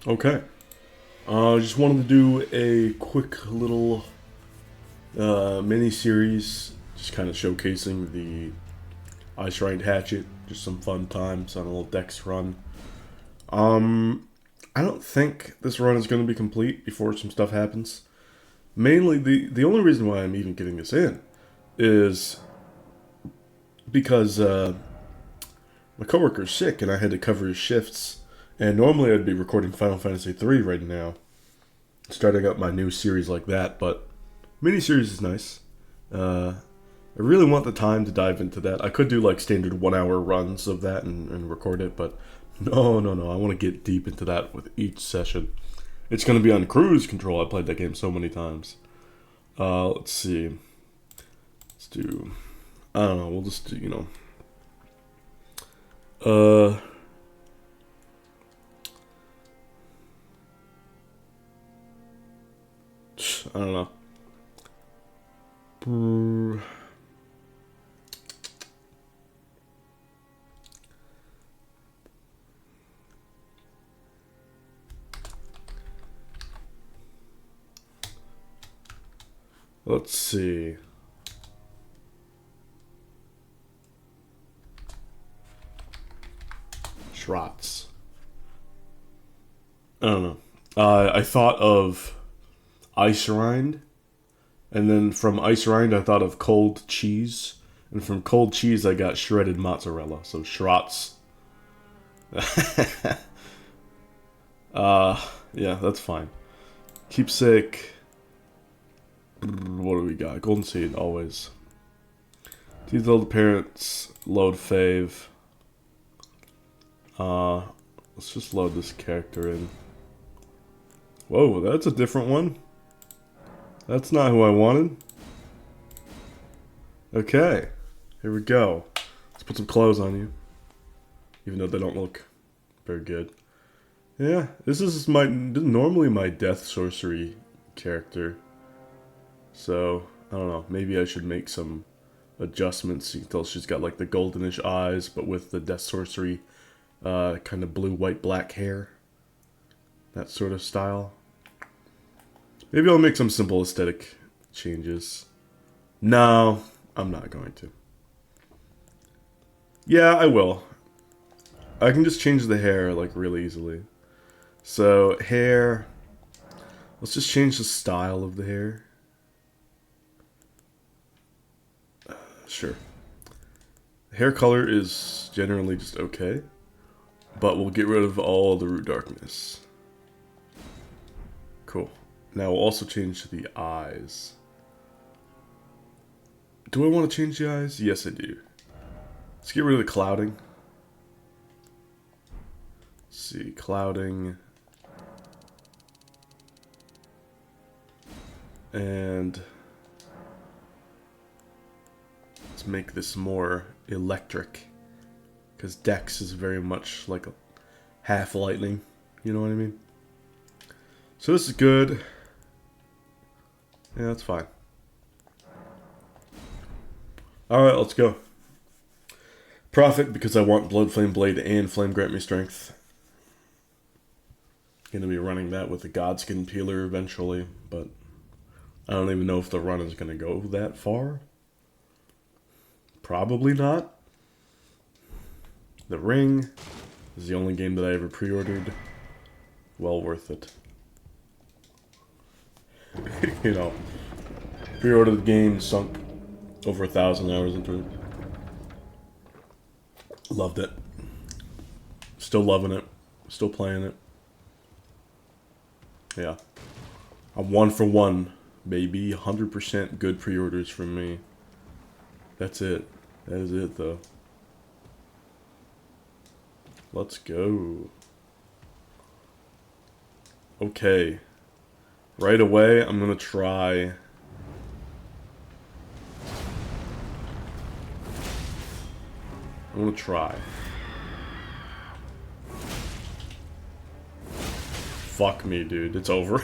Okay. Just wanted to do a quick little mini series, just kind of showcasing the Icerind Hatchet. Just some fun times on a little Dex run. I don't think this run is going to be complete before some stuff happens. Mainly, the only reason why I'm even getting this in is because my coworker's sick and I had to cover his shifts. And normally I'd be recording Final Fantasy III right now, starting up my new series like that, but miniseries is nice. I really want the time to dive into that. I could do like standard 1 hour runs of that and record it, but no. I want to get deep into that with each session. It's going to be on cruise control. I played that game so many times. Let's see. Let's do. I don't know. We'll just do, I don't know. Let's see. Schratz. I don't know. I thought of Icerind, and then from Icerind I thought of cold cheese, and from cold cheese I got shredded mozzarella. So Schratz. Yeah, that's fine. Keepsake. What do we got? Golden Seed, always. Detailed appearance, load fave. Let's just load this character in. Whoa, that's a different one. That's not who I wanted. Okay, here we go. Let's put some clothes on you. Even though they don't look very good. Yeah, this is normally my death sorcery character. So, I don't know, maybe I should make some adjustments. You can tell she's got like the goldenish eyes, but with the death sorcery kind of blue, white, black hair. That sort of style. Maybe I'll make some simple aesthetic changes. No, I'm not going to. Yeah, I will. I can just change the hair like really easily. So, hair. Let's just change the style of the hair. Sure. Hair color is generally just okay, but we'll get rid of all the root darkness. Cool. Now we'll also change the eyes. Do I want to change the eyes? Yes, I do. Let's get rid of the clouding. Let's see, clouding. And let's make this more electric, because Dex is very much like a half lightning, you know what I mean? So this is good. Yeah, that's fine. Alright, let's go. Profit, because I want Blood Flame Blade and Flame Grant Me Strength. Gonna be running that with the Godskin Peeler eventually, but I don't even know if the run is gonna go that far. Probably not. The Ring is the only game that I ever pre-ordered. Well worth it. You know, pre-ordered the game, sunk over 1,000 hours into it. Loved it. Still loving it. Still playing it. Yeah. I'm 1 for 1, baby. 100% good pre-orders from me. That's it. That is it, though. Let's go. Okay. Right away, I'm gonna try. I'm gonna try. Fuck me, dude. It's over.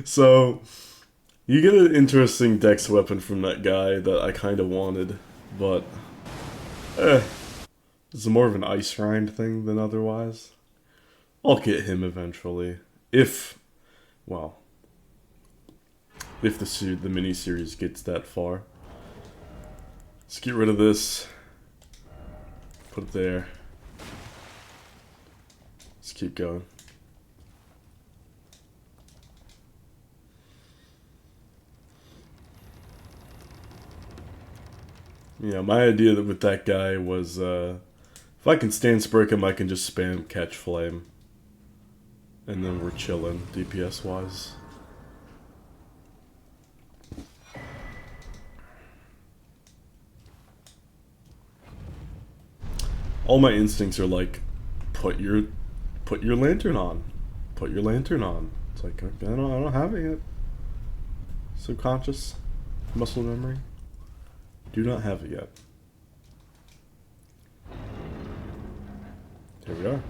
So, you get an interesting dex weapon from that guy that I kind of wanted, but it's more of an Icerind thing than otherwise. I'll get him eventually. If, well, if the mini-series gets that far. Let's get rid of this. Put it there. Let's keep going. Yeah, my idea with that guy was, if I can stand break him, I can just spam catch flame. And then we're chilling, DPS-wise. All my instincts are like, put your lantern on. Put your lantern on. It's like, I don't have it yet. Subconscious muscle memory. Do not have it yet. Here we are.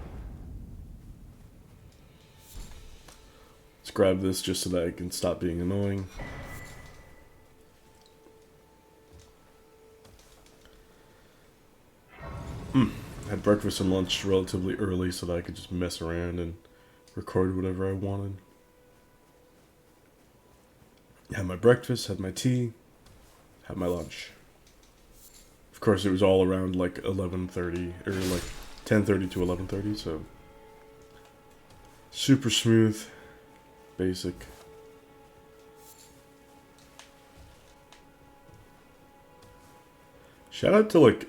Let's grab this just so that I can stop being annoying. I had breakfast and lunch relatively early so that I could just mess around and record whatever I wanted. Had my breakfast, had my tea, had my lunch. Of course, it was all around like 11:30 or like 10:30 to 11:30, so super smooth, basic. Shout out to like,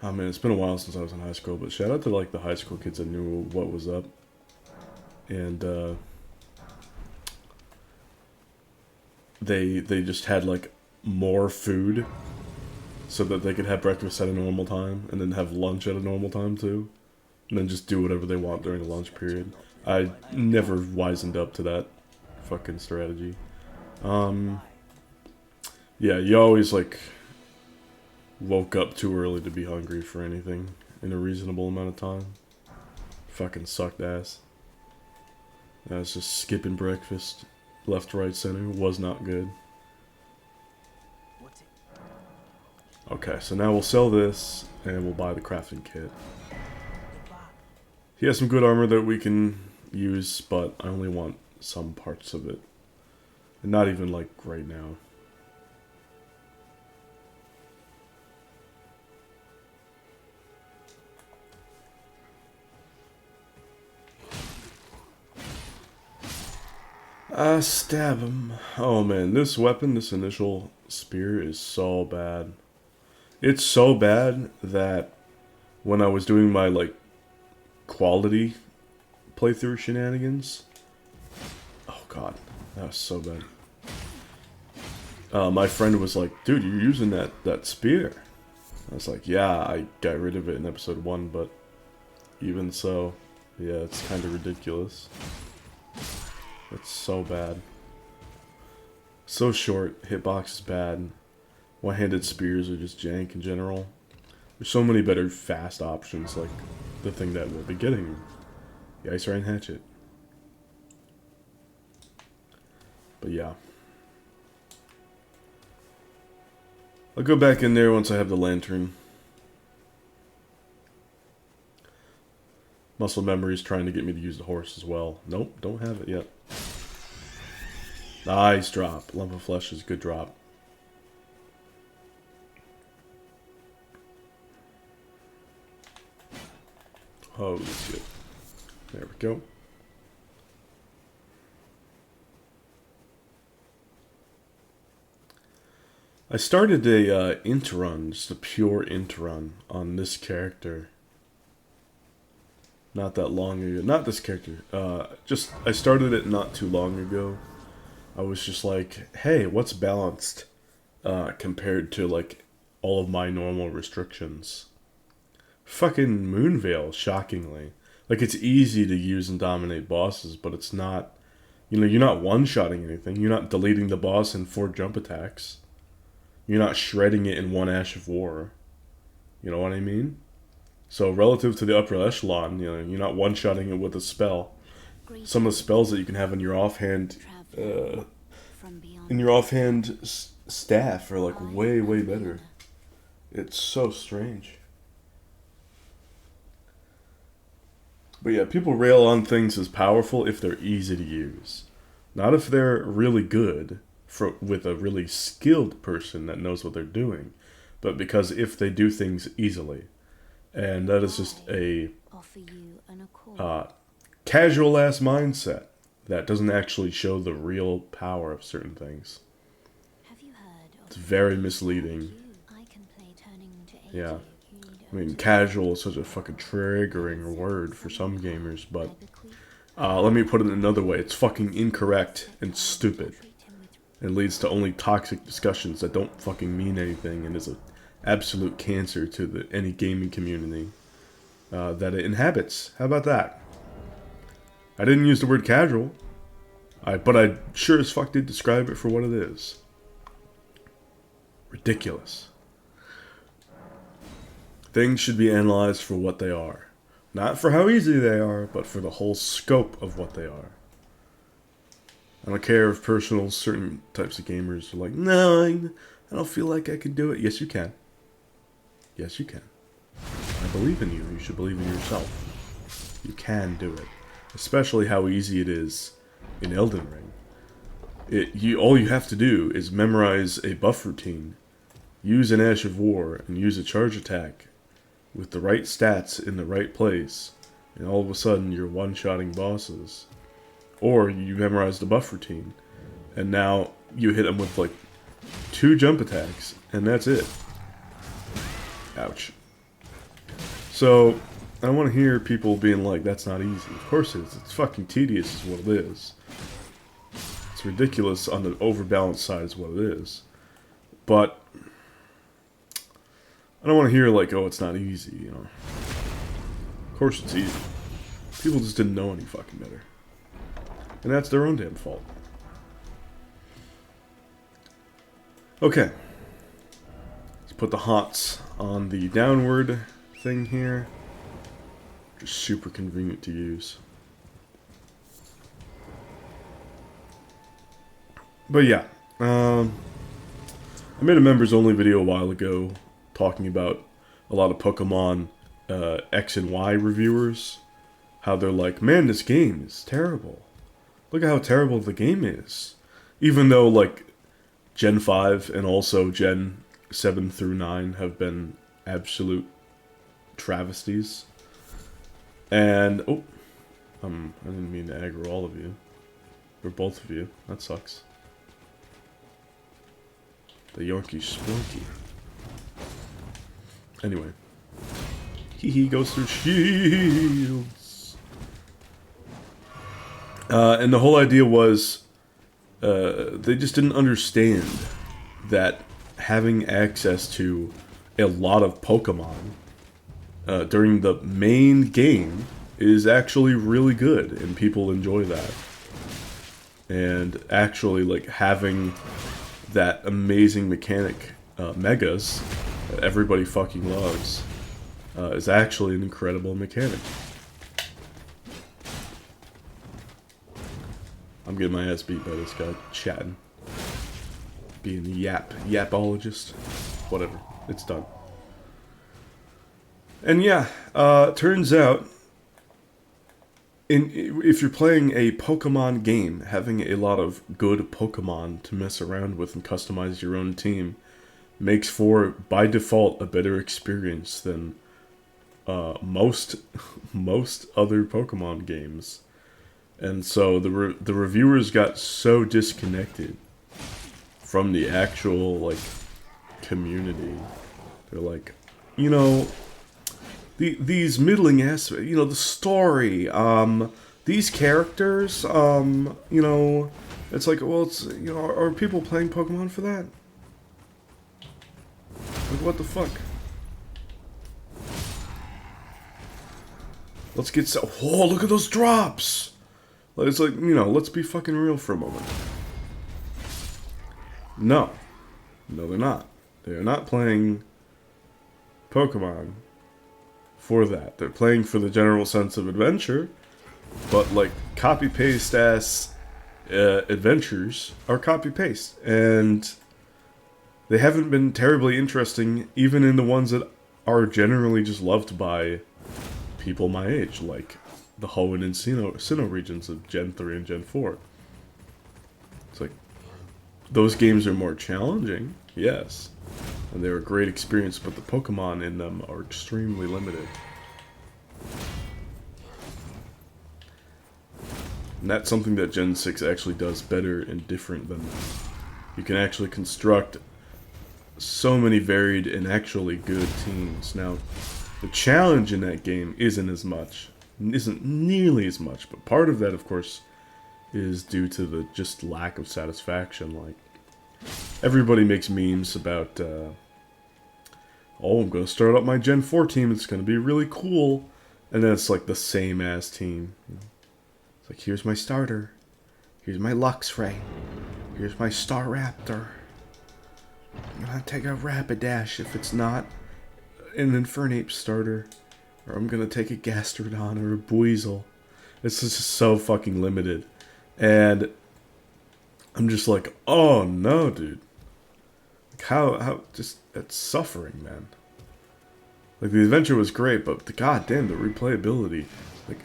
oh man, it's been a while since I was in high school, but shout out to like the high school kids that knew what was up, and they just had like more food so that they could have breakfast at a normal time and then have lunch at a normal time too, and then just do whatever they want during the lunch period. I never wisened up to that fucking strategy. Yeah, you always like woke up too early to be hungry for anything in a reasonable amount of time. Fucking sucked ass. I was just skipping breakfast, left, right, center. Was not good. Okay, so now we'll sell this, and we'll buy the crafting kit. He has some good armor that we can use, but I only want some parts of it. And not even, like, right now. Stab him. Oh man, this weapon, this initial spear is so bad. It's so bad that when I was doing my, like, quality playthrough shenanigans... Oh god, that was so bad. My friend was like, dude, you're using that spear. I was like, yeah, I got rid of it in episode 1, but even so, yeah, it's kind of ridiculous. It's so bad. So short, hitbox is bad. One-handed spears are just jank in general. There's so many better fast options, like the thing that we'll be getting. The Icerind Hatchet. But yeah. I'll go back in there once I have the lantern. Muscle memory's trying to get me to use the horse as well. Nope, don't have it yet. Nice drop. Lump of flesh is a good drop. Holy shit. There we go. I started a int run, just a pure int run on this character. Not that long ago. Not this character. I started it not too long ago. I was just like, hey, what's balanced compared to like all of my normal restrictions? Fucking Moonveil, shockingly. Like, it's easy to use and dominate bosses, but it's not... You know, you're not one-shotting anything. You're not deleting the boss in 4 jump attacks. You're not shredding it in 1 Ash of War. You know what I mean? So, relative to the upper echelon, you know, you're not one-shotting it with a spell. Some of the spells that you can have in your offhand... staff are, like, way, way better. It's so strange. But yeah, people rail on things as powerful if they're easy to use. Not if they're really good with a really skilled person that knows what they're doing. But because if they do things easily. And that is just a casual-ass mindset that doesn't actually show the real power of certain things. It's very misleading. Yeah. I mean, casual is such a fucking triggering word for some gamers, but let me put it another way. It's fucking incorrect and stupid. It leads to only toxic discussions that don't fucking mean anything and is an absolute cancer to any gaming community that it inhabits. How about that? I didn't use the word casual, but I sure as fuck did describe it for what it is. Ridiculous. Things should be analyzed for what they are. Not for how easy they are, but for the whole scope of what they are. I don't care if certain types of gamers are like, no, I don't feel like I can do it. Yes, you can. Yes, you can. I believe in you. You should believe in yourself. You can do it. Especially how easy it is in Elden Ring. All you have to do is memorize a buff routine, use an Ash of War, and use a charge attack with the right stats in the right place, and all of a sudden you're one-shotting bosses. Or you memorize the buff routine, and now you hit them with like 2 jump attacks, and that's it. Ouch. So, I don't want to hear people being like, that's not easy. Of course it is. It's fucking tedious is what it is. It's ridiculous on the overbalanced side is what it is. But I don't want to hear like, oh, it's not easy, you know. Of course it's easy. People just didn't know any fucking better. And that's their own damn fault. Okay. Let's put the hots on the downward thing here. Just super convenient to use. But yeah. I made a members only video a while ago talking about a lot of Pokemon X and Y reviewers. How they're like, man, this game is terrible. Look at how terrible the game is. Even though, like, Gen 5 and also Gen 7 through 9 have been absolute travesties. And, I didn't mean to aggro all of you. Or both of you. That sucks. The Yorkie Splunky. Anyway. He goes through shields. And the whole idea was, they just didn't understand that having access to a lot of Pokemon during the main game is actually really good, and people enjoy that. And actually, like, having that amazing mechanic, Megas, that everybody fucking loves, is actually an incredible mechanic. I'm getting my ass beat by this guy chatting. Being the yapologist. Whatever. It's done. And yeah, turns out, if you're playing a Pokemon game, having a lot of good Pokemon to mess around with and customize your own team makes for, by default, a better experience than most other Pokemon games. And so the reviewers got so disconnected from the actual, like, community. They're like, you know, these middling aspects, you know, the story, these characters, you know, it's like, well, it's, you know, are people playing Pokemon for that? Like, what the fuck? Let's get so, whoa, look at those drops! It's like, you know, let's be fucking real for a moment. No. No, they're not. They are not playing Pokemon for that. They're playing for the general sense of adventure, but, like, copy-paste ass adventures are copy-paste. And they haven't been terribly interesting, even in the ones that are generally just loved by people my age, like the Hoenn and Sinnoh regions of Gen 3 and Gen 4. It's like, those games are more challenging, yes, and they're a great experience, but the Pokemon in them are extremely limited. And that's something that Gen 6 actually does better and different than that. You can actually construct so many varied and actually good teams. Now, the challenge in that game isn't nearly as much, but part of that, of course, is due to the just lack of satisfaction. Like, everybody makes memes about, oh, I'm going to start up my Gen 4 team, it's going to be really cool, and then it's like the same ass team. It's like, here's my starter, here's my Luxray, here's my Staraptor. I'm gonna take a Rapidash if it's not an Infernape starter, or I'm gonna take a Gastrodon or a Buizel. It's just so fucking limited, and I'm just like, oh no, dude. Like how just that's suffering, man. Like, the adventure was great, but the goddamn the replayability. Like,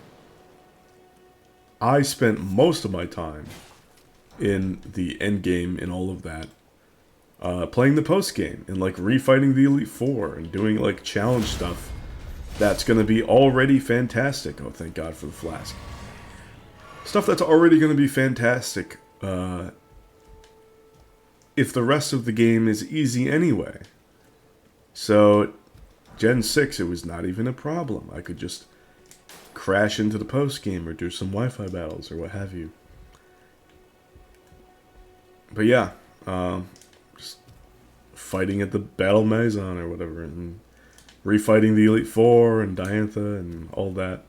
I spent most of my time in the end game and all of that, playing the post game and like refighting the Elite Four and doing like challenge stuff. That's gonna be already fantastic. Oh, thank God for the flask. Stuff that's already gonna be fantastic. If the rest of the game is easy anyway. So, Gen 6, it was not even a problem. I could just crash into the post game or do some Wi-Fi battles or what have you. But yeah, just fighting at the Battle Maison or whatever, and refighting the Elite Four and Diantha and all that.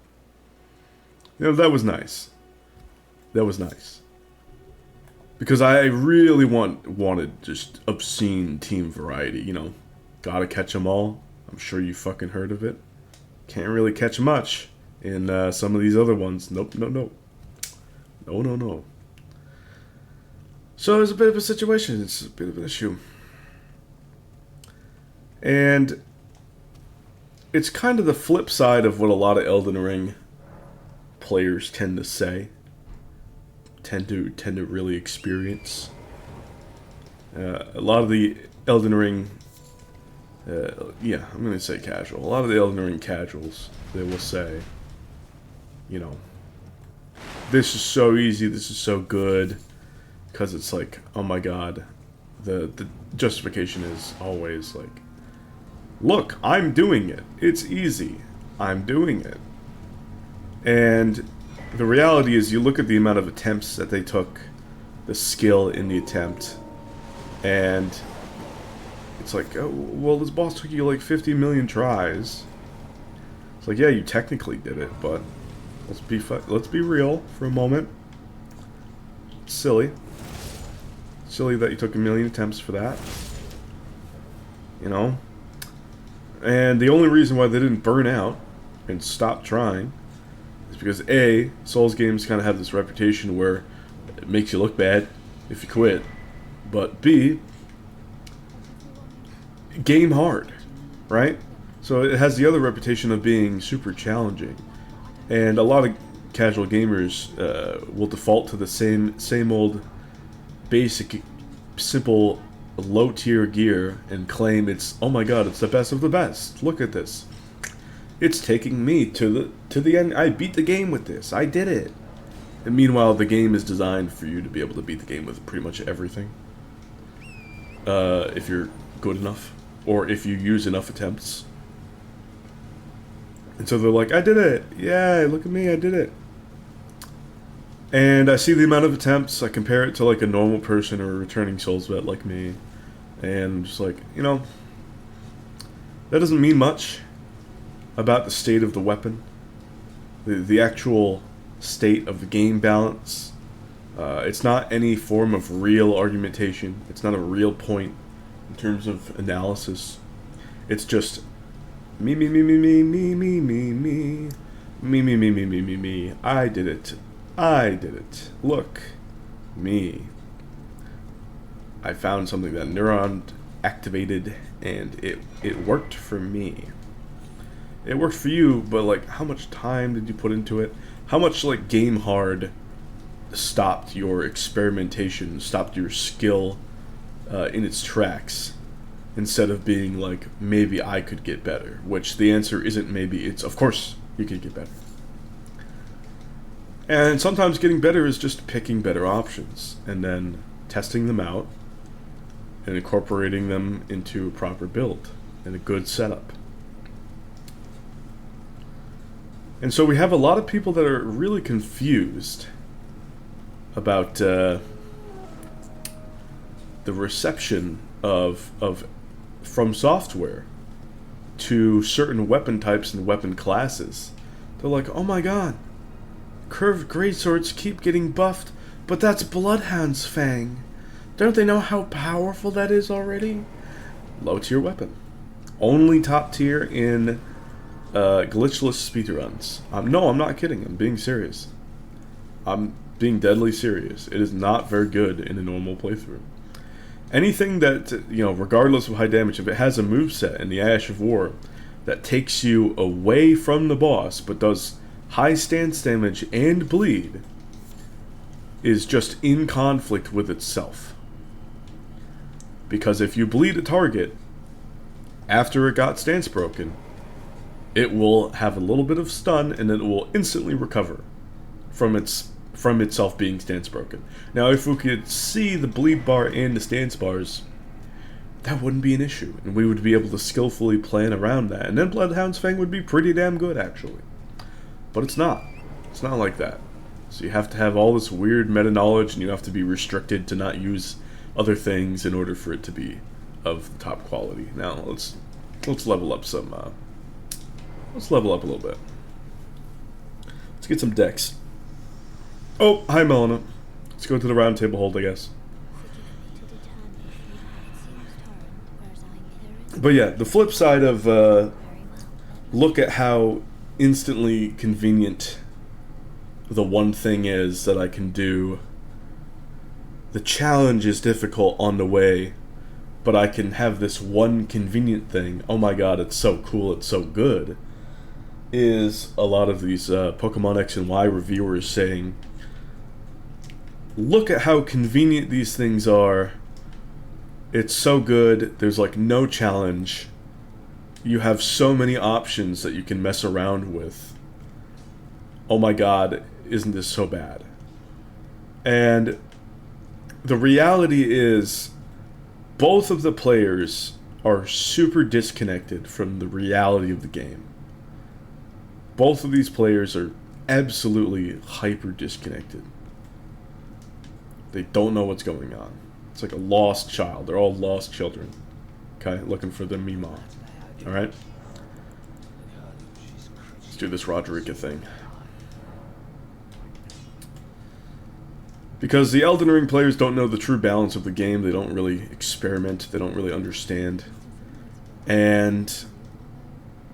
You know, that was nice. That was nice. Because I really wanted just obscene team variety, you know. Gotta catch 'em all. I'm sure you fucking heard of it. Can't really catch much in some of these other ones. Nope, no, no. No, no, no. So it's a bit of a situation. It's a bit of an issue. And it's kind of the flip side of what a lot of Elden Ring players tend to say. Tend to really experience. A lot of the Elden Ring, yeah, I'm going to say casual. A lot of the Elden Ring casuals, they will say, you know, this is so easy, this is so good, because it's like, oh my god, the justification is always like, look, I'm doing it. It's easy. I'm doing it. And the reality is, you look at the amount of attempts that they took, the skill in the attempt, and it's like, oh, well, this boss took you like 50 million tries. It's like, yeah, you technically did it, but let's be real for a moment. It's silly. Silly that you took a million attempts for that. You know? And the only reason why they didn't burn out and stop trying is because A, Souls games kind of have this reputation where it makes you look bad if you quit. But B, game hard, right? So it has the other reputation of being super challenging. And a lot of casual gamers will default to the same old basic, simple, low-tier gear and claim it's, oh my god, it's the best of the best. Look at this. It's taking me to the end. I beat the game with this. I did it. And meanwhile, the game is designed for you to be able to beat the game with pretty much everything. If you're good enough. Or if you use enough attempts. And so they're like, I did it. Yay, look at me, I did it. And I see the amount of attempts, I compare it to like a normal person or a returning Souls vet like me. And I'm just like, you know, that doesn't mean much about the state of the weapon. The actual state of the game balance. It's not any form of real argumentation. It's not a real point in terms of analysis. It's just me. I did it. I did it. Look. Me. I found something that neuron activated and it worked for me. It worked for you, but like, how much time did you put into it? How much like game hard stopped your experimentation, stopped your skill in its tracks, instead of being like, maybe I could get better, which the answer isn't maybe, it's of course you could get better. And sometimes getting better is just picking better options and then testing them out and incorporating them into a proper build and a good setup. And so we have a lot of people that are really confused about the reception of From Software to certain weapon types and weapon classes. They're like, oh my god, curved greatswords keep getting buffed, but that's Bloodhound's Fang. Don't they know how powerful that is already? Low tier weapon. Only top tier in glitchless speedruns. No, I'm not kidding. I'm being serious. I'm being deadly serious. It is not very good in a normal playthrough. Anything that, regardless of high damage, if it has a moveset in the Ash of War that takes you away from the boss but does high stance damage and bleed, is just in conflict with itself. Because if you bleed a target after it got stance broken, it will have a little bit of stun and then it will instantly recover from itself being stance broken. Now, if we could see the bleed bar and the stance bars, that wouldn't be an issue, and we would be able to skillfully plan around that, and then Bloodhound's Fang would be pretty damn good, actually. But it's not. It's not like that. So you have to have all this weird meta-knowledge, and you have to be restricted to not use other things in order for it to be of the top quality. Now, let's level up some... let's level up a little bit. Let's get some decks. Oh, hi Melina. Let's go to the round table hold, I guess. But yeah, the flip side of look at how instantly convenient the one thing is that I can do. The challenge is difficult on the way, but I can have this one convenient thing. Oh my god, it's so cool, it's so good. Is a lot of these Pokemon X and Y reviewers saying, look at how convenient these things are. It's so good. There's like no challenge. You have so many options that you can mess around with. Oh my god, isn't this so bad? And the reality is, both of the players are super disconnected from the reality of the game. Both of these players are absolutely hyper disconnected. They don't know what's going on. It's like a lost child. They're all lost children. Okay, looking for their Mima. Alright? Let's do this Roderica thing. Because the Elden Ring players don't know the true balance of the game. They don't really experiment. They don't really understand. And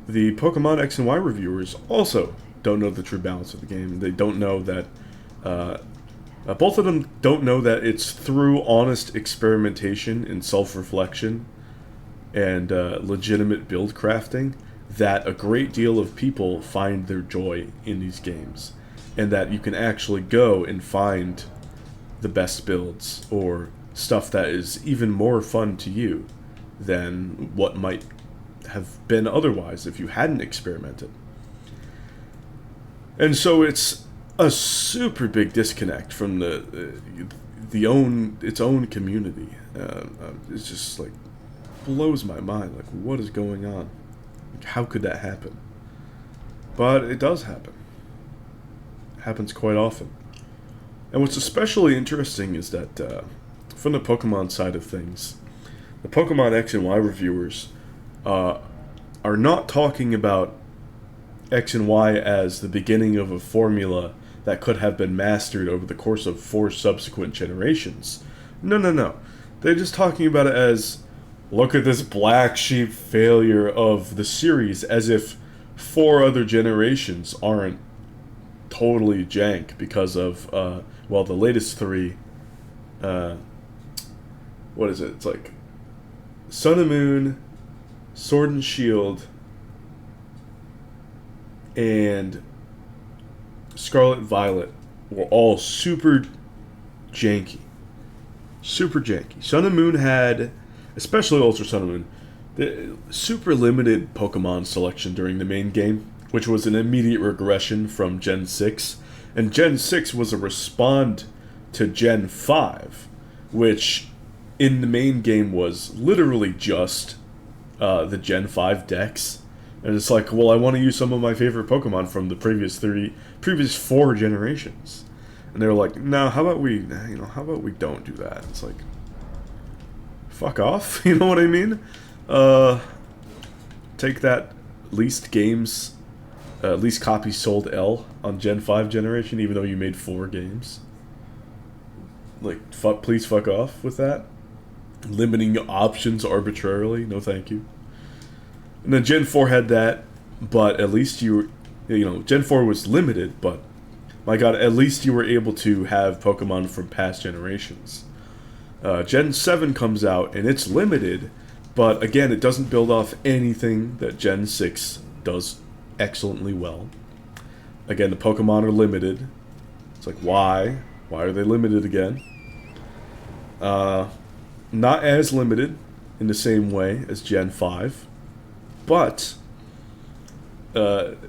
the Pokemon X and Y reviewers also don't know the true balance of the game. They don't know that... both of them don't know that it's through honest experimentation and self-reflection and legitimate build crafting that a great deal of people find their joy in these games. And that you can actually go and find the best builds or stuff that is even more fun to you than what might have been otherwise if you hadn't experimented. And so it's a super big disconnect from its own community. It's just like blows my mind. Like, what is going on? Like, how could that happen? But it does happen. It happens quite often. And what's especially interesting is that from the Pokemon side of things, the Pokemon X and Y reviewers are not talking about X and Y as the beginning of a formula that could have been mastered over the course of 4 subsequent generations. No. They're just talking about it as, look at this black sheep failure of the series, as if 4 other generations aren't totally jank because of, the latest 3, what is it? It's like Sun and Moon, Sword and Shield, and Scarlet Violet were all super janky. Super janky. Sun and Moon had, especially Ultra Sun and Moon, the super limited Pokemon selection during the main game, which was an immediate regression from Gen 6. And Gen 6 was a respond to Gen 5, which in the main game was literally just the Gen 5 dex. And it's like, well, I want to use some of my favorite Pokemon from the previous 4 generations. And they were like, no, how about we don't do that? It's like, fuck off, you know what I mean? Take that least copies sold L on Gen 5 generation, even though you made 4 games. Like, please fuck off with that. Limiting options arbitrarily, no thank you. And then Gen 4 had that, but at least Gen 4 was limited, but my god, at least you were able to have Pokemon from past generations. Gen 7 comes out, and it's limited, but again, it doesn't build off anything that Gen 6 does excellently well. Again, the Pokemon are limited. It's like, why? Why are they limited again? Not as limited in the same way as Gen 5, but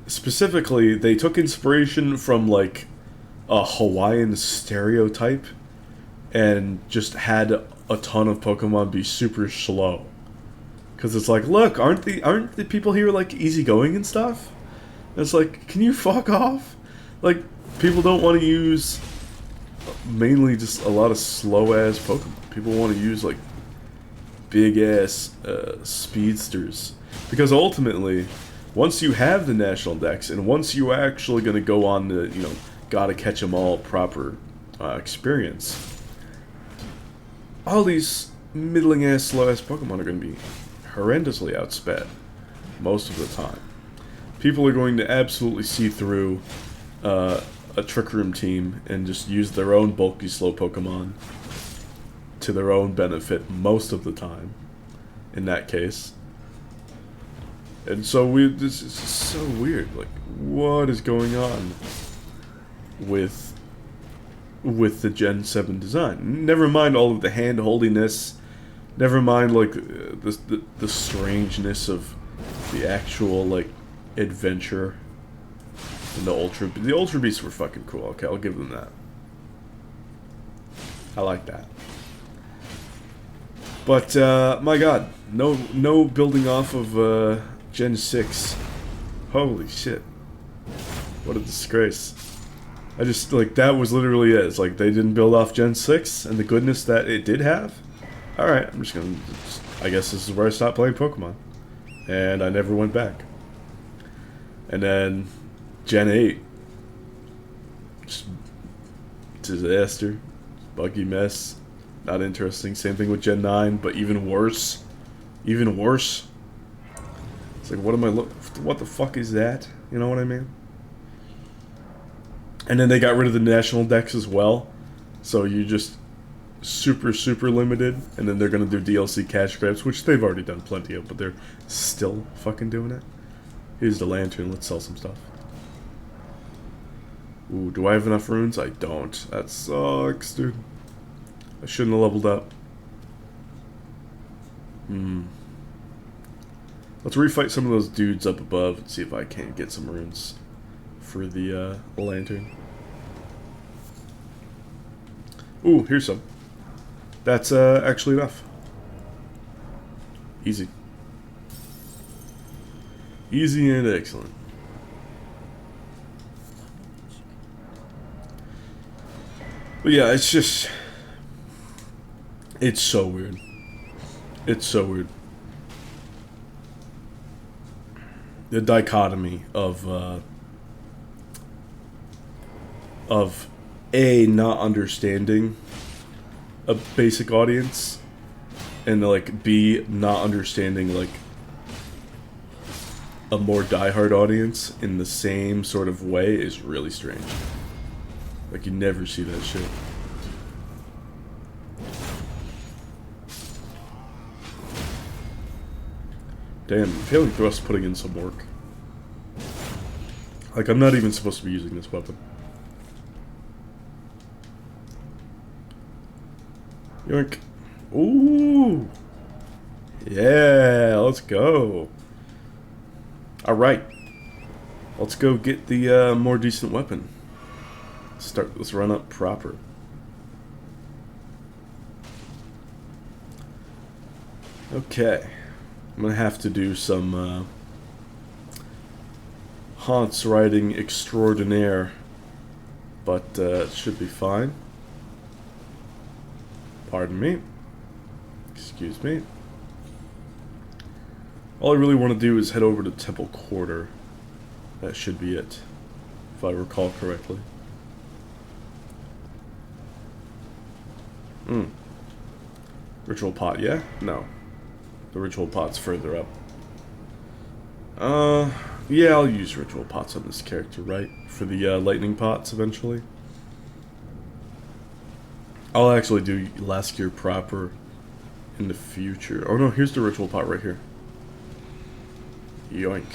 specifically, they took inspiration from like a Hawaiian stereotype and just had a ton of Pokemon be super slow. Because it's like, look, aren't the people here like easygoing and stuff? And it's like, can you fuck off? Like, people don't want to use mainly just a lot of slow ass Pokemon. People want to use like big ass speedsters, because ultimately, once you have the national dex, and once you actually going to go on the gotta catch 'em all proper experience, all these middling ass slow ass Pokemon are going to be horrendously outsped most of the time. People are going to absolutely see through a Trick Room team and just use their own bulky slow Pokemon to their own benefit most of the time, in that case. And so this is so weird. Like, what is going on with the Gen 7 design? Never mind all of the hand-holdiness. Never mind like the strangeness of the actual like adventure. And the Ultra Beasts were fucking cool. Okay, I'll give them that. I like that. But my god, no building off of Gen 6. Holy shit. What a disgrace. I just, like, that was literally it. It's like, they didn't build off Gen 6 and the goodness that it did have. Alright, I'm just gonna, I guess this is where I stopped playing Pokemon. And I never went back. And then, Gen 8. Just disaster. Buggy mess. Not interesting. Same thing with Gen 9, but even worse. Even worse. It's like, what the fuck is that? You know what I mean? And then they got rid of the national dex as well. So you're just super, super limited. And then they're going to do DLC cash grabs, which they've already done plenty of, but they're still fucking doing it. Here's the lantern. Let's sell some stuff. Ooh, do I have enough runes? I don't. That sucks, dude. I shouldn't have leveled up. Let's refight some of those dudes up above and see if I can't get some runes for the lantern. Ooh, here's some. That's actually enough. Easy. Easy and excellent. But yeah, it's just... It's so weird. It's so weird. The dichotomy of A, not understanding a basic audience, and like B, not understanding like a more diehard audience in the same sort of way is really strange. Like, you never see that shit. Damn, I'm feeling Thrust putting in some work. Like, I'm not even supposed to be using this weapon. Yoink. Ooh. Yeah, let's go. Alright. Let's go get the more decent weapon. Let's run up proper. Okay. I'm gonna have to do some haunts riding extraordinaire, but it should be fine. Pardon me. Excuse me. All I really want to do is head over to Temple Quarter. That should be it, if I recall correctly. Ritual pot, yeah? No. The ritual pot's further up. Yeah, I'll use ritual pots on this character, right? For the lightning pots, eventually. I'll actually do last gear proper in the future. Oh no, here's the ritual pot right here. Yoink.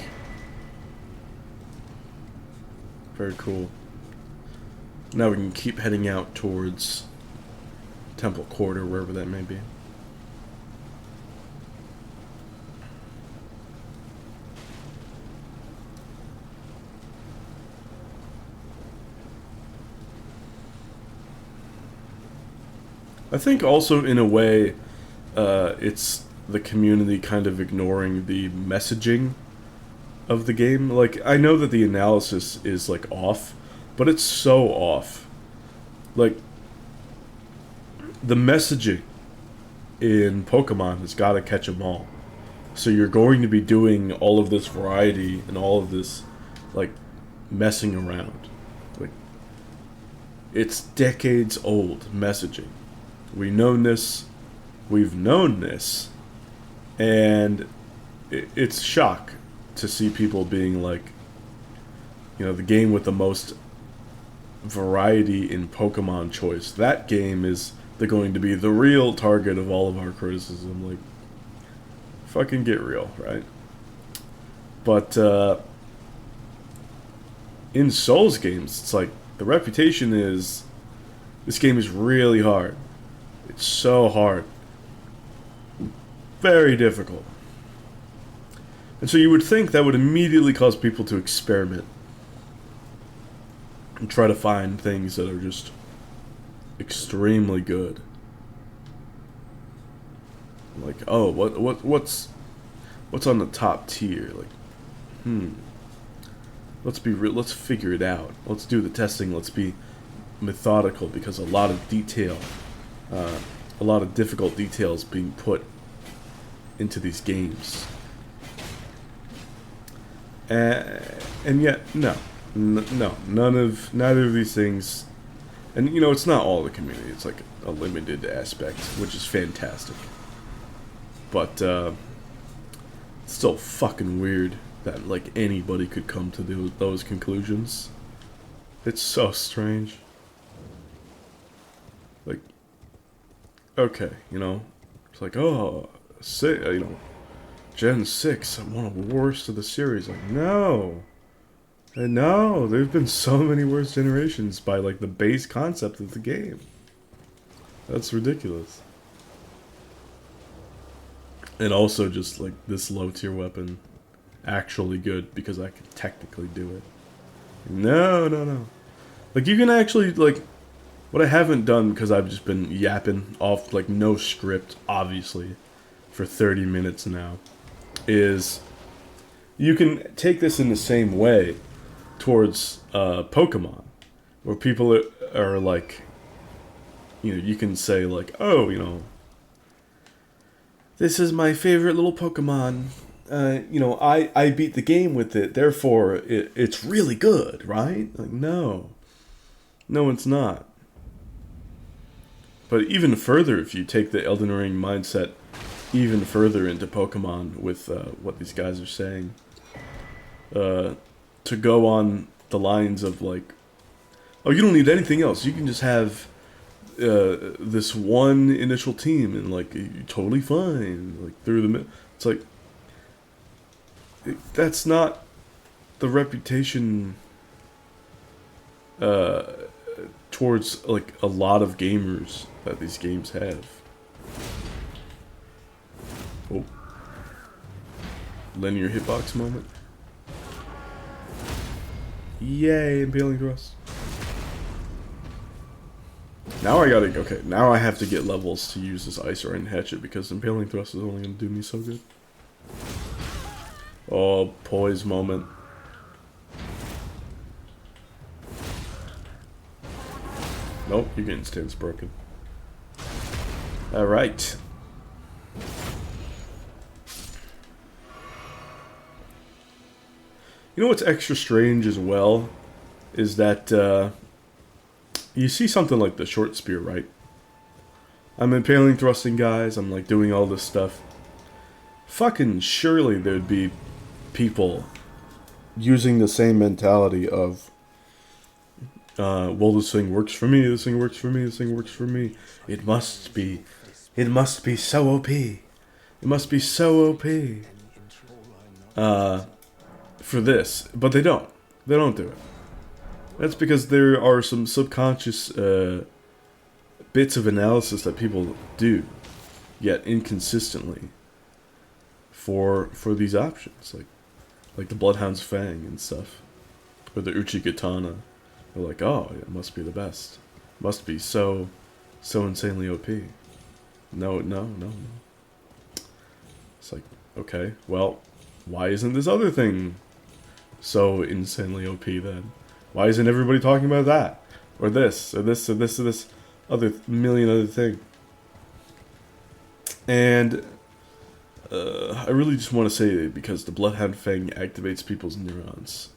Very cool. Now we can keep heading out towards Temple Quarter, wherever that may be. I think also, in a way, it's the community kind of ignoring the messaging of the game. Like, I know that the analysis is, like, off, but it's so off. Like, the messaging in Pokemon has got to catch them all. So you're going to be doing all of this variety and all of this, like, messing around. Like, it's decades old messaging. We've known this, and it's shock to see people being like, you know, the game with the most variety in Pokemon choice. That game is going to be the real target of all of our criticism. Like, fucking get real, right? But in Souls games, it's like, the reputation is, this game is really hard. It's so hard. Very difficult. And so you would think that would immediately cause people to experiment and try to find things that are just extremely good. Like, oh, what's on the top tier? Like, let's figure it out. Let's do the testing. Let's be methodical, because a lot of detail, a lot of difficult details being put into these games. And yet, no, neither of these things. And, you know, it's not all the community. It's like a limited aspect, which is fantastic. But it's still fucking weird that, like, anybody could come to those conclusions. It's so strange. Like, okay, you know, it's like, oh, you know, Gen 6, one of the worst of the series. Like, no. No, there've been so many worse generations by, like, the base concept of the game. That's ridiculous. And also just, like, this low-tier weapon, actually good, because I can technically do it. No. Like, you can actually, like, what I haven't done, because I've just been yapping off, like, no script, obviously, for 30 minutes now, is you can take this in the same way towards Pokemon, where people are like, you know, you can say like, oh, you know, this is my favorite little Pokemon. You know, I beat the game with it, therefore it's really good, right? Like, no, it's not. But even further, if you take the Elden Ring mindset even further into Pokemon with what these guys are saying, to go on the lines of like, oh, you don't need anything else. You can just have this one initial team and like you're totally fine. Like through the it's like that's not the reputation towards like a lot of gamers that these games have. Oh. Linear hitbox moment. Yay, impaling thrust. Now I gotta, okay, now I have to get levels to use this Icerind Hatchet because impaling thrust is only gonna do me so good. Oh, poise moment. Nope, you're getting stance broken. Alright. You know what's extra strange as well? Is that, you see something like the short spear, right? I'm impaling thrusting guys, I'm like doing all this stuff. Fucking surely there'd be people using the same mentality of, well, this thing works for me, this thing works for me, this thing works for me. It must be so OP. It must be so OP. For this, but they don't. They don't do it. That's because there are some subconscious bits of analysis that people do, yet inconsistently, for these options, like the Bloodhound's Fang and stuff, or the Uchi Katana. They're like, oh, it must be the best. Must be so insanely OP. No. It's like, okay, well, why isn't this other thing so insanely OP then? Why isn't everybody talking about that? Or this, or this, or this, or this other million other thing? And I really just want to say it because the Bloodhound Fang activates people's neurons.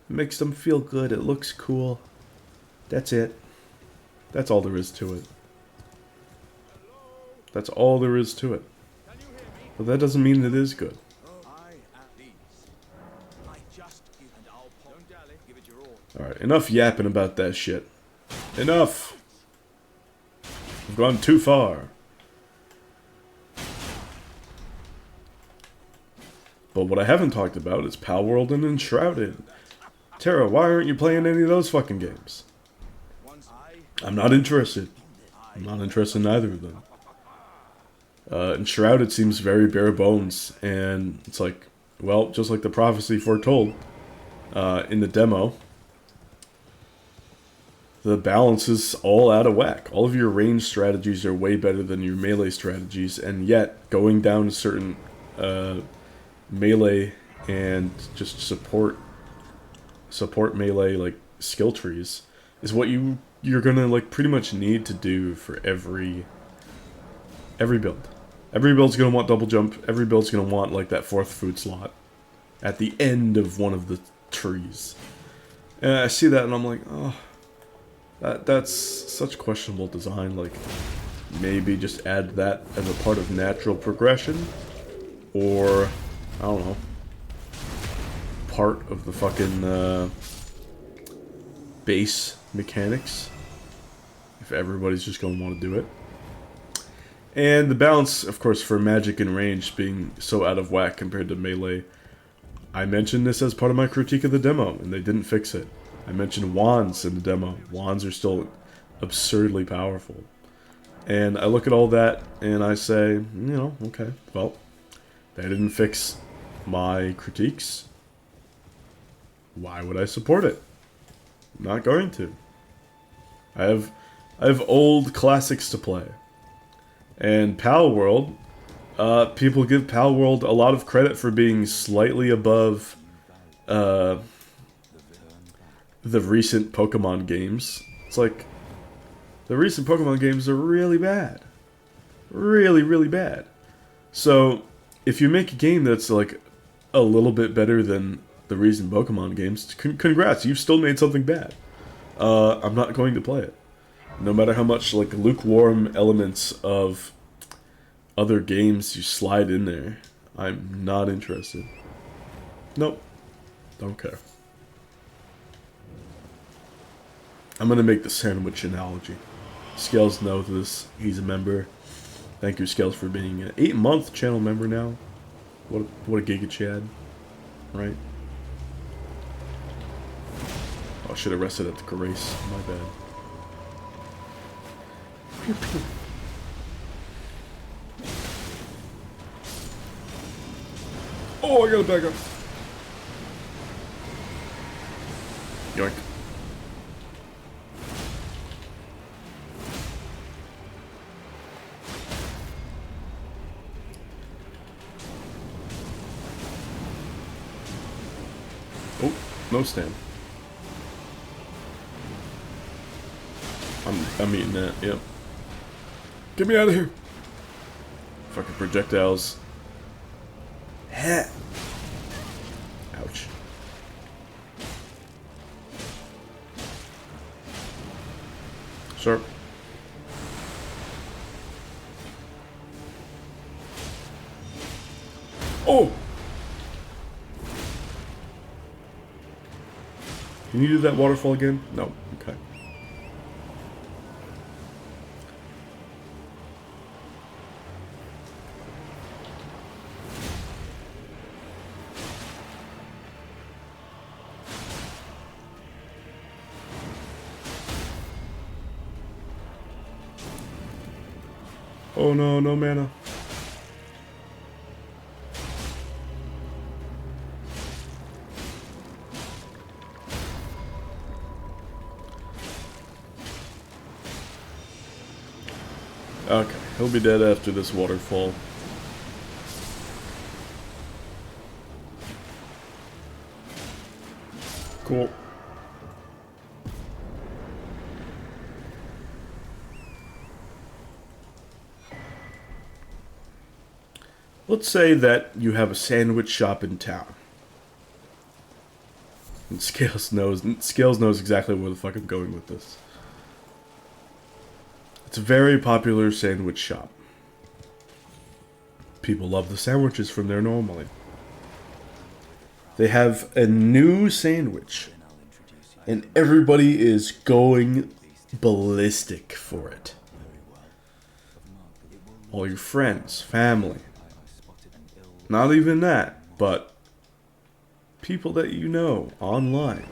It makes them feel good, it looks cool. That's it. That's all there is to it. That's all there is to it. But that doesn't mean it is good. Alright, enough yapping about that shit. Enough! We've gone too far. But what I haven't talked about is Palworld and Enshrouded. Tara, why aren't you playing any of those fucking games? I'm not interested. I'm not interested in either of them. Enshrouded seems very bare bones, and it's like, well, just like the prophecy foretold in the demo, the balance is all out of whack. All of your range strategies are way better than your melee strategies, and yet going down certain melee and just support melee like skill trees is what you're gonna like pretty much need to do for every build. Every build's gonna want double jump. Every build's gonna want like that 4th food slot at the end of one of the trees. And I see that and I'm like, oh, that's such questionable design. Like, maybe just add that as a part of natural progression, or I don't know, part of the fucking base mechanics, if everybody's just gonna want to do it. And the balance, of course, for magic and range being so out of whack compared to melee. I mentioned this as part of my critique of the demo, and they didn't fix it. I mentioned wands in the demo. Wands are still absurdly powerful. And I look at all that, and I say, you know, okay, well, they didn't fix my critiques. Why would I support it? I'm not going to. I have old classics to play. And Palworld, people give Palworld a lot of credit for being slightly above the recent Pokemon games. It's like, the recent Pokemon games are really bad. Really, really bad. So, if you make a game that's like a little bit better than the recent Pokemon games, congrats, you've still made something bad. I'm not going to play it. No matter how much like lukewarm elements of other games you slide in there, I'm not interested. Nope. Don't care. I'm gonna make the sandwich analogy. Scales knows this. He's a member. Thank you, Scales, for being an 8-month channel member now. What a giga chad, right? Oh should have rested at the Grace. My bad. Pew, pew. Oh, I gotta back up. Yoink. Oh, no stand. I'm eating that, yep. Get me out of here. Fucking projectiles. Ouch. Sir. Oh! Can you do that waterfall again? No. Okay. Oh no, no mana. Okay, he'll be dead after this waterfall. Cool. Let's say that you have a sandwich shop in town. And Scales knows exactly where the fuck I'm going with this. It's a very popular sandwich shop. People love the sandwiches from there normally. They have a new sandwich, and everybody is going ballistic for it. All your friends, family. Not even that, but people that you know online.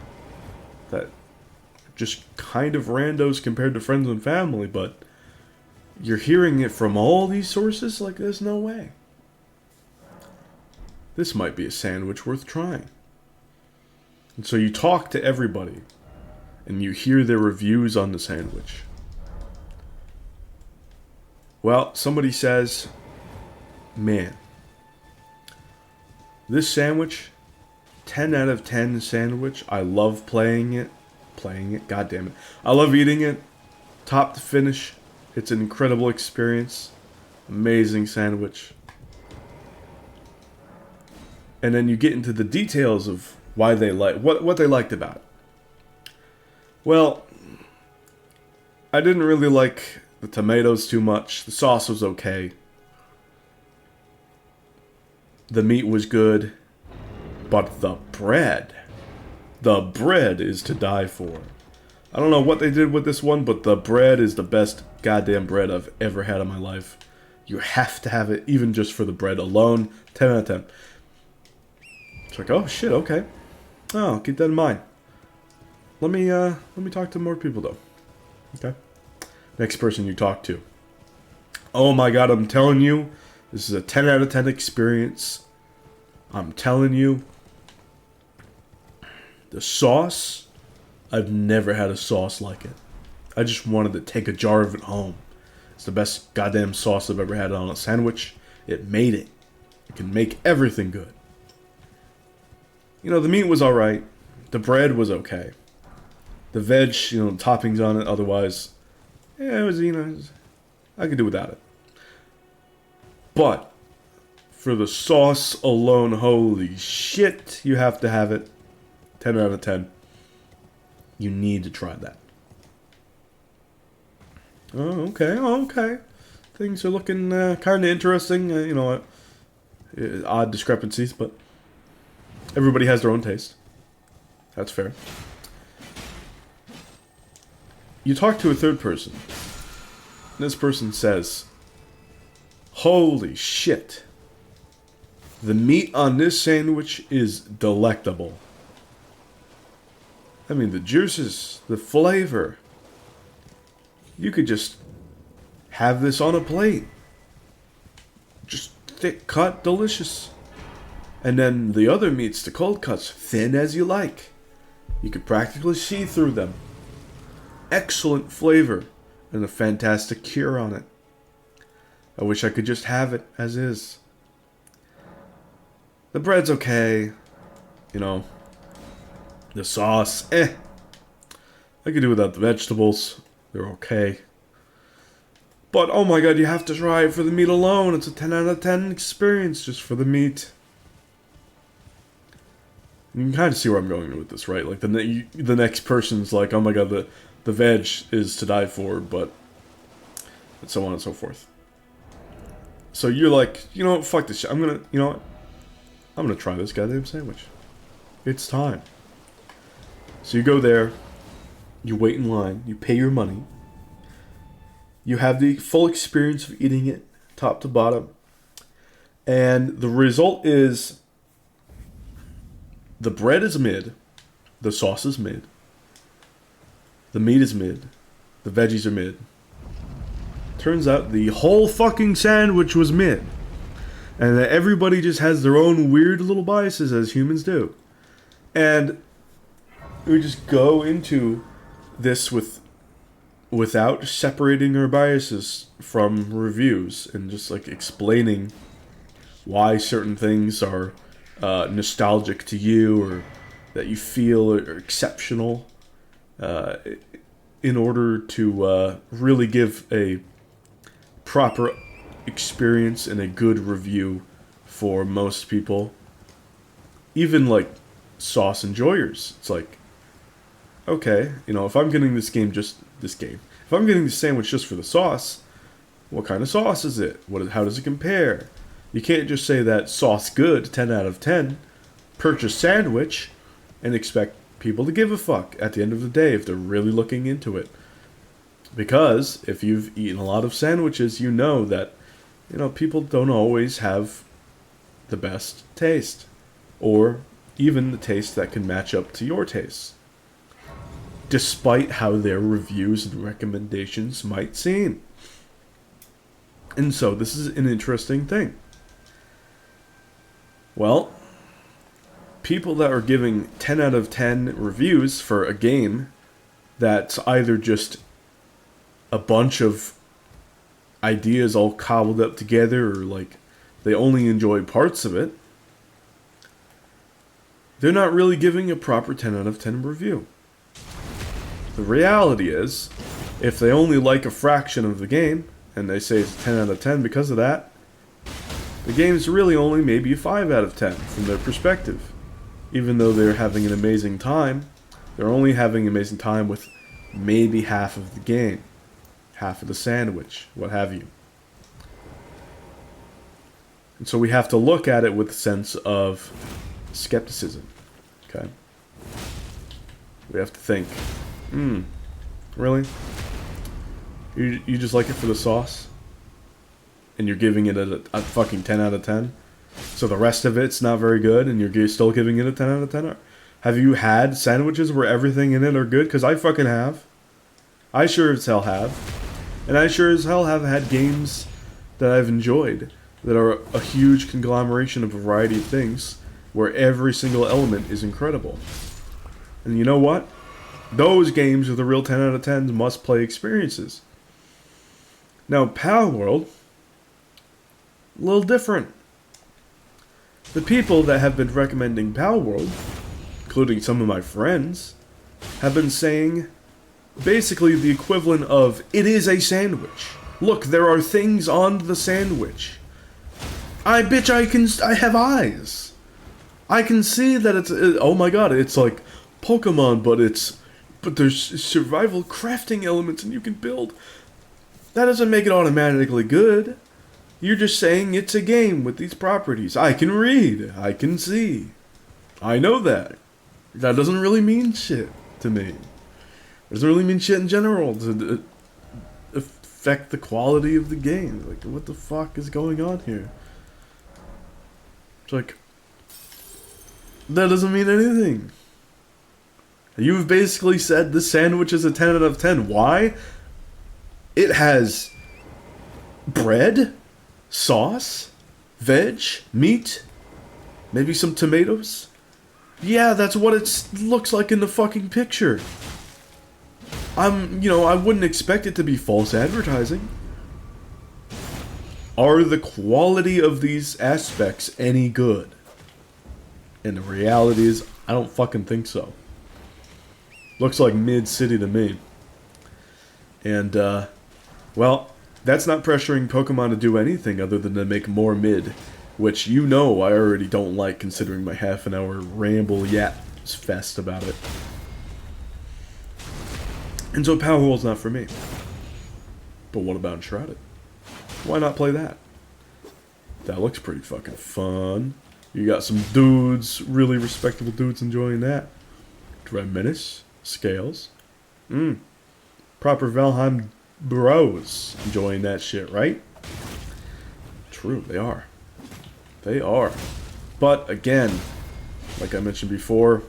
That just kind of randos compared to friends and family, but you're hearing it from all these sources like there's no way. This might be a sandwich worth trying. And so you talk to everybody, and you hear their reviews on the sandwich. Well, somebody says, man, this sandwich, 10 out of 10 sandwich, I love playing it, god damn it. I love eating it, top to finish. It's an incredible experience. Amazing sandwich. And then you get into the details of why they like what they liked about it. Well, I didn't really like the tomatoes too much. The sauce was okay. The meat was good. But the bread is to die for. I don't know what they did with this one, but the bread is the best goddamn bread I've ever had in my life. You have to have it, even just for the bread alone. 10 out of 10. It's like, oh shit, okay. Oh, keep that in mind. Let me talk to more people though. Okay. Next person you talk to. Oh my god, I'm telling you, this is a 10 out of 10 experience. I'm telling you, the sauce, I've never had a sauce like it. I just wanted to take a jar of it home. It's the best goddamn sauce I've ever had on a sandwich. It made it. It can make everything good. You know, the meat was alright. The bread was okay. The veg, toppings on it, otherwise, yeah, it was, I could do without it. But, for the sauce alone, holy shit, you have to have it. 10 out of 10. You need to try that. Oh, okay. Things are looking kind of interesting. Odd discrepancies, but everybody has their own taste. That's fair. You talk to a third person. This person says, holy shit. The meat on this sandwich is delectable. I mean, the juices, the flavor. You could just have this on a plate. Just thick cut, delicious. And then the other meats, the cold cuts, thin as you like. You could practically see through them. Excellent flavor and a fantastic cure on it. I wish I could just have it as is. The bread's okay. You know. The sauce, I could do without the vegetables. They're okay. But, oh my god, you have to try it for the meat alone. It's a 10 out of 10 experience just for the meat. You can kind of see where I'm going with this, right? Like, the next person's like, oh my god, the veg is to die for, but... and so on and so forth. So you're like, you know what, fuck this shit. I'm gonna try this goddamn sandwich. It's time. So you go there, you wait in line, you pay your money, you have the full experience of eating it, top to bottom, and the result is the bread is mid, the sauce is mid, the meat is mid, the veggies are mid. Turns out the whole fucking sandwich was mid, and that everybody just has their own weird little biases as humans do. And we just go into this without separating our biases from reviews and just like explaining why certain things are nostalgic to you or that you feel are exceptional in order to really give a proper experience and a good review for most people. Even like sauce enjoyers. It's like, okay, you know, if I'm getting if I'm getting the sandwich just for the sauce, what kind of sauce is it? How does it compare? You can't just say that sauce good, 10 out of 10, purchase sandwich, and expect people to give a fuck at the end of the day if they're really looking into it. Because if you've eaten a lot of sandwiches, you know that, you know, people don't always have the best taste. Or even the taste that can match up to your taste. Despite how their reviews and recommendations might seem. And so this is an interesting thing. Well, people that are giving 10 out of 10 reviews for a game that's either just a bunch of ideas all cobbled up together or like they only enjoy parts of it, they're not really giving a proper 10 out of 10 review. The reality is, if they only like a fraction of the game, and they say it's 10 out of 10 because of that, the game's really only maybe a 5 out of 10 from their perspective. Even though they're having an amazing time, they're only having an amazing time with maybe half of the game. Half of the sandwich, what have you. And so we have to look at it with a sense of skepticism. Okay? We have to think, really? You just like it for the sauce? And you're giving it a fucking 10 out of 10? So the rest of it's not very good and you're still giving it a 10 out of 10? Have you had sandwiches where everything in it are good? Because I fucking have. I sure as hell have. And I sure as hell have had games that I've enjoyed that are a huge conglomeration of a variety of things where every single element is incredible. And you know what? Those games are the real 10 out of 10 must-play experiences. Now, palworld, a little different. The people that have been recommending palworld, including some of my friends, have been saying basically the equivalent of, it is a sandwich. Look, there are things on the sandwich. I have eyes. I can see that oh my god, it's like Pokemon, but there's survival crafting elements and you can build. That doesn't make it automatically good. You're just saying it's a game with these properties. I can read. I can see. I know that. That doesn't really mean shit to me. It doesn't really mean shit in general to affect the quality of the game. Like, what the fuck is going on here? It's like, that doesn't mean anything. You've basically said this sandwich is a 10 out of 10. Why? It has bread, sauce, veg, meat, maybe some tomatoes. Yeah, that's what it looks like in the fucking picture. I wouldn't expect it to be false advertising. Are the quality of these aspects any good? And the reality is, I don't fucking think so. Looks like mid-city to me. And, well, that's not pressuring Pokemon to do anything other than to make more mid. Which, I already don't like, considering my half-an-hour ramble fest about it. And so palworld's not for me. But what about Enshrouded? Why not play that? That looks pretty fucking fun. You got some dudes, really respectable dudes enjoying that. Menace, Scales. Proper Valheim bros enjoying that shit, right? True, they are. They are. But again, like I mentioned before,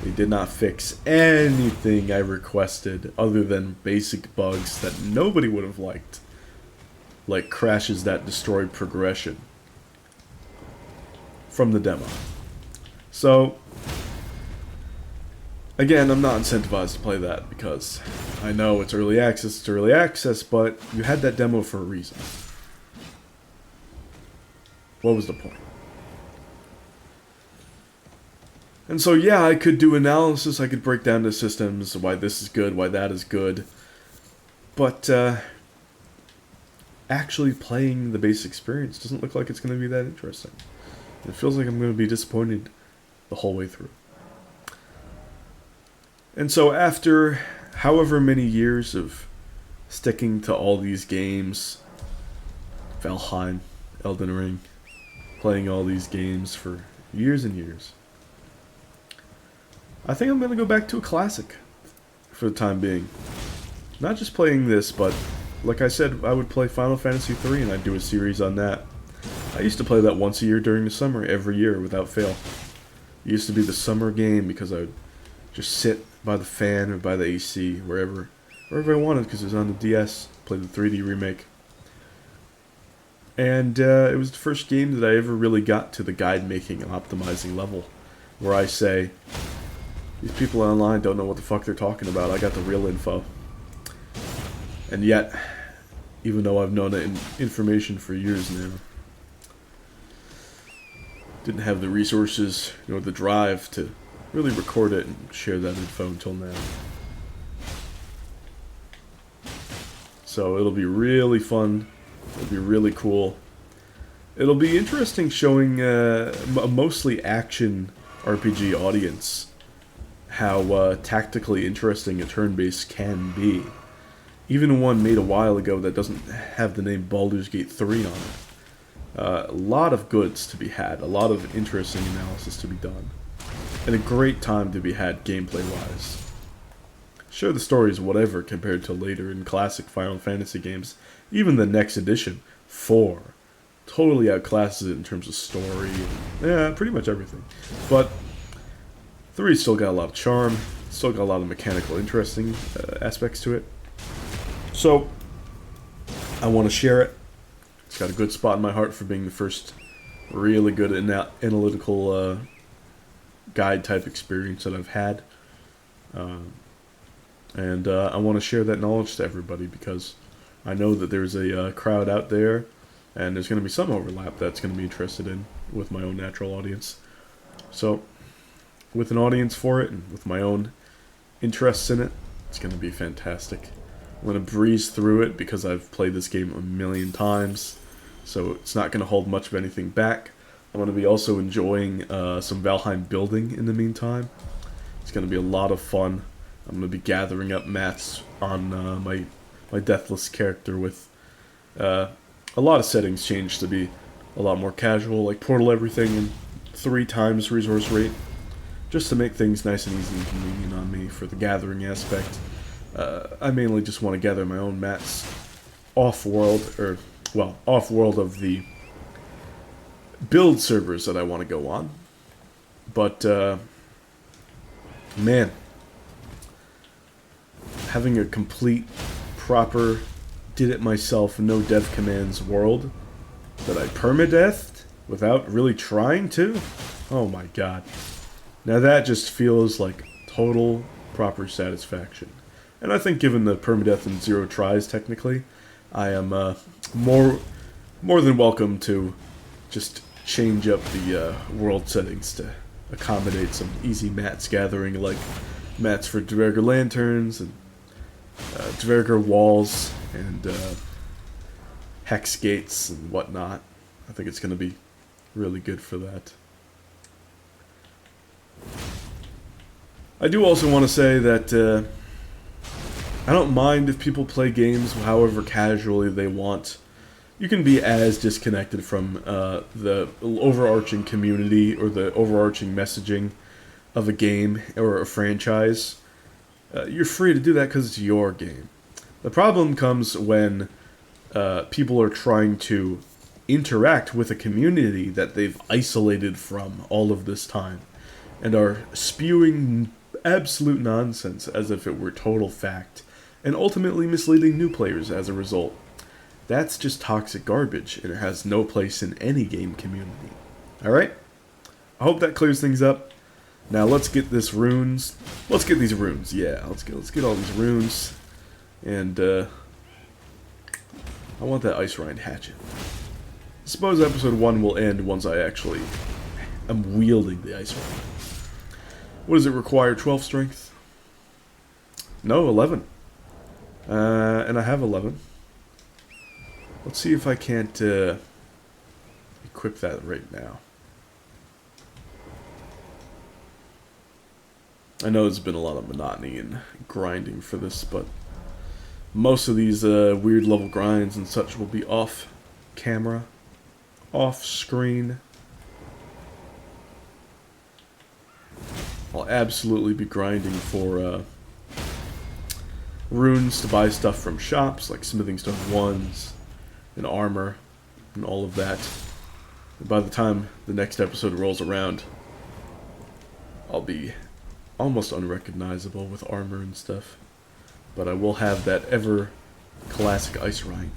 they did not fix anything I requested other than basic bugs that nobody would have liked. Like crashes that destroyed progression from the demo. So, again, I'm not incentivized to play that because I know it's early access, but you had that demo for a reason. What was the point? And so, yeah, I could do analysis, I could break down the systems, why this is good, why that is good, but, actually playing the base experience doesn't look like it's going to be that interesting. It feels like I'm going to be disappointed the whole way through. And so after however many years of sticking to all these games, Valheim, Elden Ring, playing all these games for years and years, I think I'm going to go back to a classic for the time being. Not just playing this, but like I said, I would play Final Fantasy III and I'd do a series on that. I used to play that once a year during the summer, every year, without fail. It used to be the summer game because I would just sit by the fan or by the AC, wherever I wanted, because it was on the DS, play the 3D remake. And it was the first game that I ever really got to the guide making and optimizing level, where I say, these people online don't know what the fuck they're talking about, I got the real info. And yet, even though I've known that information for years now, didn't have the resources nor the drive to really record it and share that info until now. So it'll be really fun. It'll be really cool. It'll be interesting showing a mostly action RPG audience how tactically interesting a turn-based can be. Even one made a while ago that doesn't have the name Baldur's Gate 3 on it. A lot of goods to be had, a lot of interesting analysis to be done, and a great time to be had gameplay-wise. Sure, the story is whatever compared to later in classic Final Fantasy games. Even the next edition, 4, totally outclasses it in terms of story, and, pretty much everything. But 3 still got a lot of charm, still got a lot of mechanical interesting aspects to it. So, I want to share it. It's got a good spot in my heart for being the first really good analytical guide type experience that I've had. And I want to share that knowledge to everybody because I know that there's a crowd out there and there's going to be some overlap that's going to be interested in with my own natural audience. So, with an audience for it and with my own interests in it, it's going to be fantastic. I'm going to breeze through it because I've played this game a million times, so it's not going to hold much of anything back. I'm going to be also enjoying some Valheim building in the meantime. It's going to be a lot of fun. I'm going to be gathering up mats on my deathless character with a lot of settings changed to be a lot more casual, like portal everything and 3 times resource rate, just to make things nice and easy and convenient on me for the gathering aspect. I mainly just want to gather my own mats off-world of the build servers that I want to go on. But Man, having a complete, proper, did it myself, no dev commands world that I permadeathed without really trying to? Oh my god. Now that just feels like total, proper satisfaction. And I think given the permadeath and 0 tries, technically, I am more than welcome to just change up the world settings to accommodate some easy mats gathering, like mats for Dvergr lanterns and Dvergr walls and hex gates and whatnot. I think it's going to be really good for that. I do also want to say that I don't mind if people play games however casually they want. You can be as disconnected from the overarching community or the overarching messaging of a game or a franchise. You're free to do that because it's your game. The problem comes when people are trying to interact with a community that they've isolated from all of this time and are spewing absolute nonsense as if it were total fact and ultimately misleading new players as a result. That's just toxic garbage, and it has no place in any game community. Alright? I hope that clears things up. Now let's get this runes. Let's get these runes, yeah. Let's get all these runes. And I want that Icerind Hatchet. I suppose episode 1 will end once I actually am wielding the Icerind. What does it require? 12 strength? No, 11. And I have 11. Let's see if I can't equip that right now. I know there's been a lot of monotony and grinding for this, but most of these weird level grinds and such will be off camera, off screen. I'll absolutely be grinding for runes to buy stuff from shops like smithing stone 1s and armor and all of that. And by the time the next episode rolls around, I'll be almost unrecognizable with armor and stuff. But I will have that ever classic Icerind.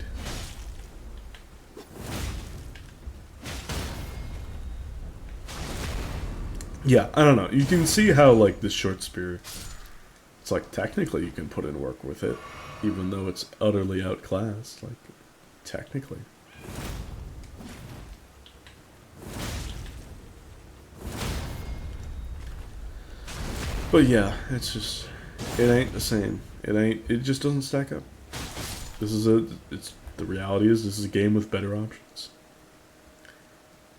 Yeah, I don't know. You can see how, like, this short spear, it's like, technically you can put in work with it, even though it's utterly outclassed, like, technically. But yeah, it's just, it ain't the same. It just doesn't stack up. The reality is this is a game with better options.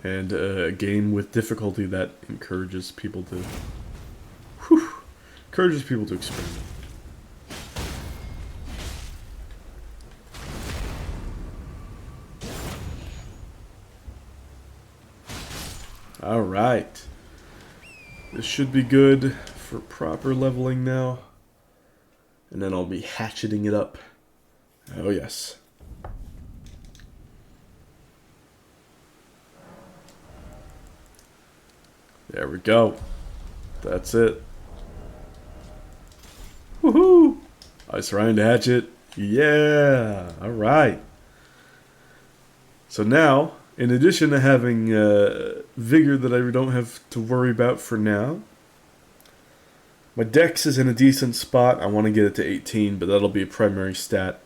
And a game with difficulty that encourages people to experiment. Alright. This should be good for proper leveling now. And then I'll be hatcheting it up. Oh yes. There we go. That's it. Woohoo! Icerind Hatchet. Yeah! Alright. So now, in addition to having vigor that I don't have to worry about for now, my dex is in a decent spot. I want to get it to 18, but that'll be a primary stat.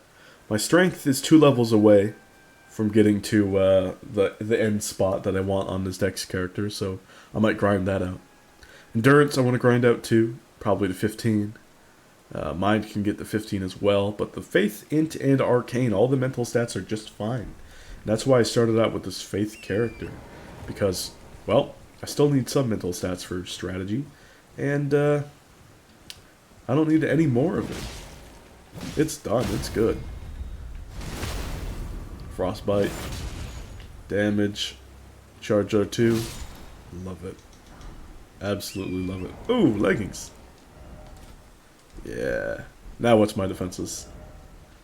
My strength is 2 levels away from getting to the end spot that I want on this dex character, so I might grind that out. Endurance I want to grind out too, probably to 15. Mind can get to 15 as well, but the Faith, Int, and Arcane, all the mental stats are just fine. And that's why I started out with this Faith character, because, well, I still need some mental stats for strategy, and I don't need any more of it. It's done, it's good. Frostbite, damage, charge R2, love it. Absolutely love it. Ooh, leggings. Yeah. Now what's my defenses?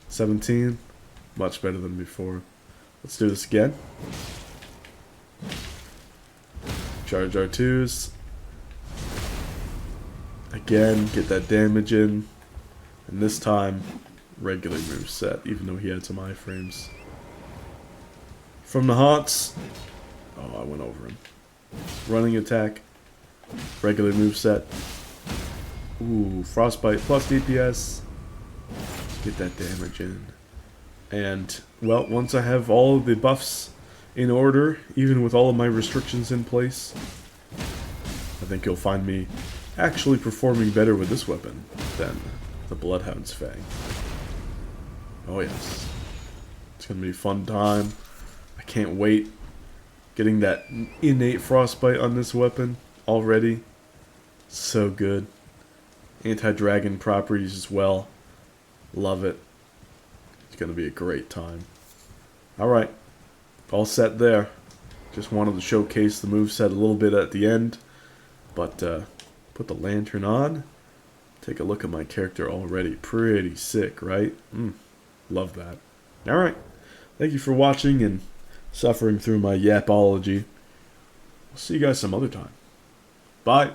17? Much better than before. Let's do this again. Charge R2s. Again, get that damage in. And this time, regular moveset, even though he had some iframes. From the Haunts. Oh, I went over him. Running attack. Regular moveset. Ooh, Frostbite plus DPS. Get that damage in. And, well, once I have all of the buffs in order, even with all of my restrictions in place, I think you'll find me actually performing better with this weapon than the Bloodhound's Fang. Oh yes. It's gonna be a fun time. I can't wait. Getting that innate frostbite on this weapon already. So good. Anti-dragon properties as well. Love it. It's gonna be a great time. Alright. All set there. Just wanted to showcase the moveset a little bit at the end. But, put the lantern on. Take a look at my character already. Pretty sick, right? Love that. Alright. Thank you for watching and suffering through my yapology. I'll see you guys some other time. Bye.